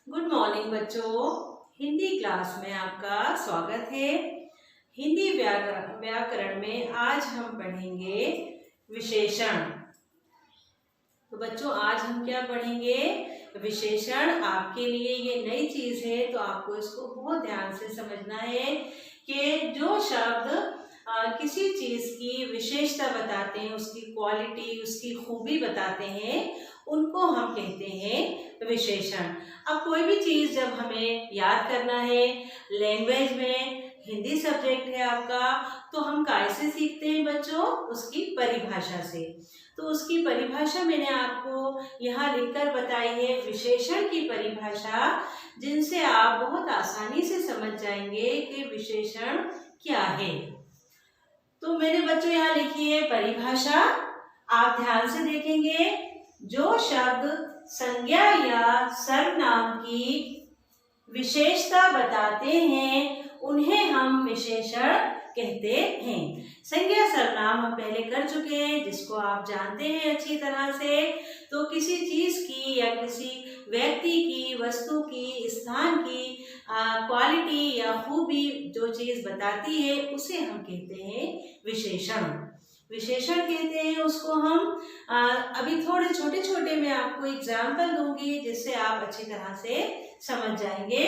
Good morning बच्चों। Hindi class में आपका स्वागत है। हिंदी व्याकरण में आज हम पढ़ेंगे विशेषण। तो बच्चों आज हम क्या पढ़ेंगे? विशेषण। आपके लिए ये नई चीज है तो आपको इसको बहुत ध्यान से समझना है कि जो शब्द किसी चीज की विशेषता बताते हैं, उसकी क्वालिटी, उसकी खूबी बताते हैं, उनको हम कहते हैं विशेषण। अब कोई भी चीज जब हमें याद करना है, लैंग्वेज में हिंदी सब्जेक्ट है आपका, तो हम कैसे सीखते हैं बच्चों? उसकी परिभाषा से। तो उसकी परिभाषा मैंने आपको यहाँ लिखकर बताई है, विशेषण की परिभाषा, जिनसे आप बहुत आसानी से समझ जाएंगे कि विशेषण क्या है। तो मैंने बच्चों यहाँ लिखी है परिभाषा, आप ध्यान से देखेंगे। जो शब्द संज्ञा या सर्वनाम की विशेषता बताते हैं उन्हें हम विशेषण कहते हैं। संज्ञा सर्वनाम हम पहले कर चुके हैं, जिसको आप जानते हैं अच्छी तरह से। तो किसी चीज की या किसी व्यक्ति की, वस्तु की, स्थान की क्वालिटी या खूबी जो चीज बताती है उसे हम कहते हैं विशेषण। विशेषण कहते हैं उसको हम। अभी थोड़े छोटे छोटे मैं आपको एग्जाम्पल दूंगी जिससे आप अच्छी तरह से समझ जाएंगे।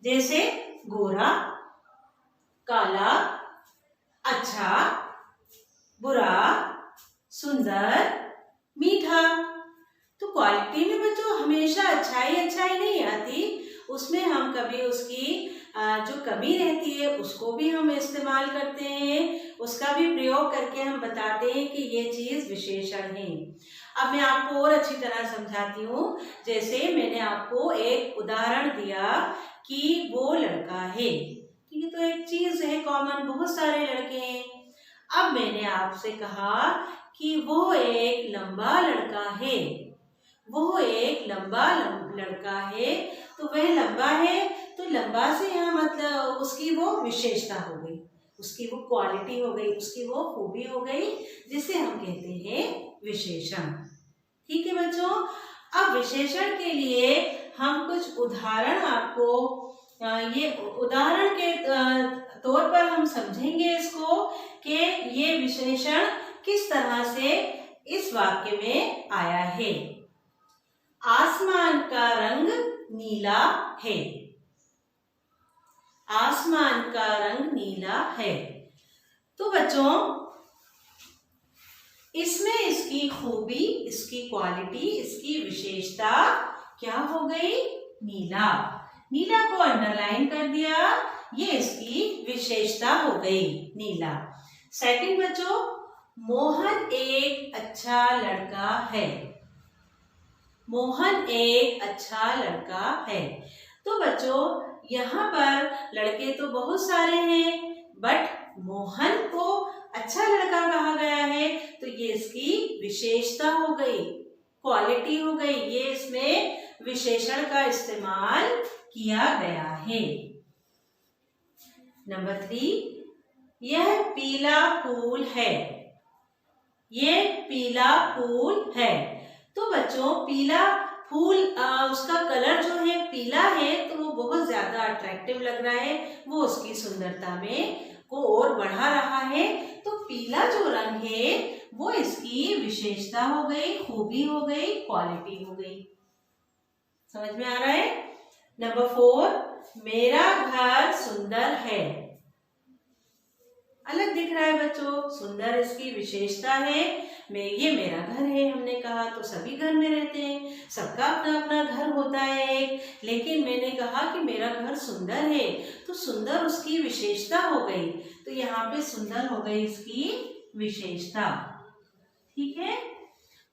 जैसे गोरा, काला, अच्छा, बुरा, सुंदर, मीठा। तो क्वालिटी में बच्चों हमेशा अच्छाई नहीं आती, उसमें हम कभी उसकी जो कमी रहती है उसको भी हम इस्तेमाल करते हैं, उसका भी प्रयोग करके हम बताते हैं कि ये चीज विशेषण है। अब मैं आपको और अच्छी तरह समझाती हूँ। जैसे मैंने आपको एक उदाहरण दिया कि वो लड़का है, ये तो एक चीज है कॉमन, बहुत सारे लड़के हैं। अब मैंने आपसे कहा कि वो एक लंबा लड़का है, वो एक लंबा लड़का है। तो वह लंबा है, तो लंबा से यहाँ मतलब उसकी वो विशेषता हो गई, उसकी वो क्वालिटी हो गई, उसकी वो खूबी हो गई, जिसे हम कहते हैं विशेषण। ठीक है बच्चों। अब विशेषण के लिए हम कुछ उदाहरण आपको ये उदाहरण के तौर पर हम समझेंगे इसको कि ये विशेषण किस तरह से इस वाक्य में आया है। आसमान का रंग नीला है, आसमान का रंग नीला है। तो बच्चों इसमें इसकी खूबी, इसकी क्वालिटी, इसकी विशेषता क्या हो गई? नीला। नीला को अंडरलाइन कर दिया, ये इसकी विशेषता हो गई, नीला। सेकंड बच्चों, मोहन एक अच्छा लड़का है, मोहन एक अच्छा लड़का है। तो बच्चों यहाँ पर लड़के तो बहुत सारे हैं, बट मोहन को अच्छा लड़का कहा गया है, तो ये इसकी विशेषता हो गई, क्वालिटी हो गई, ये इसमें विशेषण का इस्तेमाल किया गया है। नंबर 3, यह पीला फूल है, ये पीला फूल है। तो बच्चों पीला फूल उसका कलर जो है पीला है, तो वो बहुत ज्यादा अट्रैक्टिव लग रहा है, वो उसकी सुंदरता में को और बढ़ा रहा है। तो पीला जो रंग है वो इसकी विशेषता हो गई, खूबी हो गई, क्वालिटी हो गई। समझ में आ रहा है? नंबर 4, मेरा घर सुंदर है। अलग दिख रहा है बच्चों, सुंदर इसकी विशेषता है। ये मेरा घर है, हमने कहा तो सभी घर में रहते हैं, सबका अपना अपना घर होता है एक, लेकिन मैंने कहा कि मेरा घर सुंदर है, तो सुंदर उसकी विशेषता हो गई, तो यहाँ पे सुंदर हो गई इसकी विशेषता। ठीक है।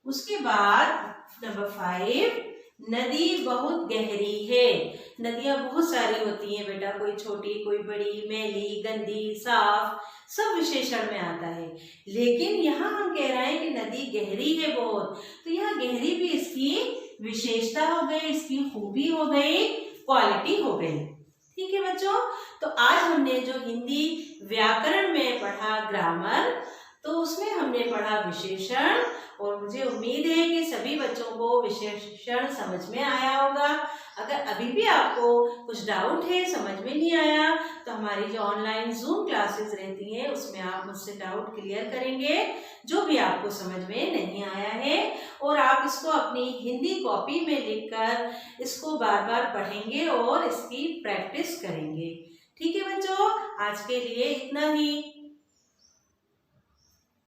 उसके बाद नंबर 5, नदी बहुत गहरी है। नदियां बहुत सारी होती हैं बेटा, कोई छोटी, कोई बड़ी, मैली, गंदी, साफ, सब विशेषण में आता है। लेकिन यहाँ हम कह रहे हैं कि नदी गहरी है बहुत, तो यहाँ गहरी भी इसकी विशेषता हो गई, इसकी खूबी हो गई, क्वालिटी हो गई। ठीक है बच्चों। तो आज हमने जो हिंदी व्याकरण में पढ़ा ग्रामर, तो उसमें हमने पढ़ा विशेषण और मुझे उम्मीद है कि सभी बच्चों को विशेषण समझ में आया होगा। अगर अभी भी आपको कुछ डाउट है, समझ में नहीं आया, तो हमारी जो ऑनलाइन जूम क्लासेस रहती हैं उसमें आप मुझसे डाउट क्लियर करेंगे जो भी आपको समझ में नहीं आया है, और आप इसको अपनी हिंदी कॉपी में लिखकर इसको बार बार पढ़ेंगे और इसकी प्रैक्टिस करेंगे। ठीक है बच्चों, आज के लिए इतना ही।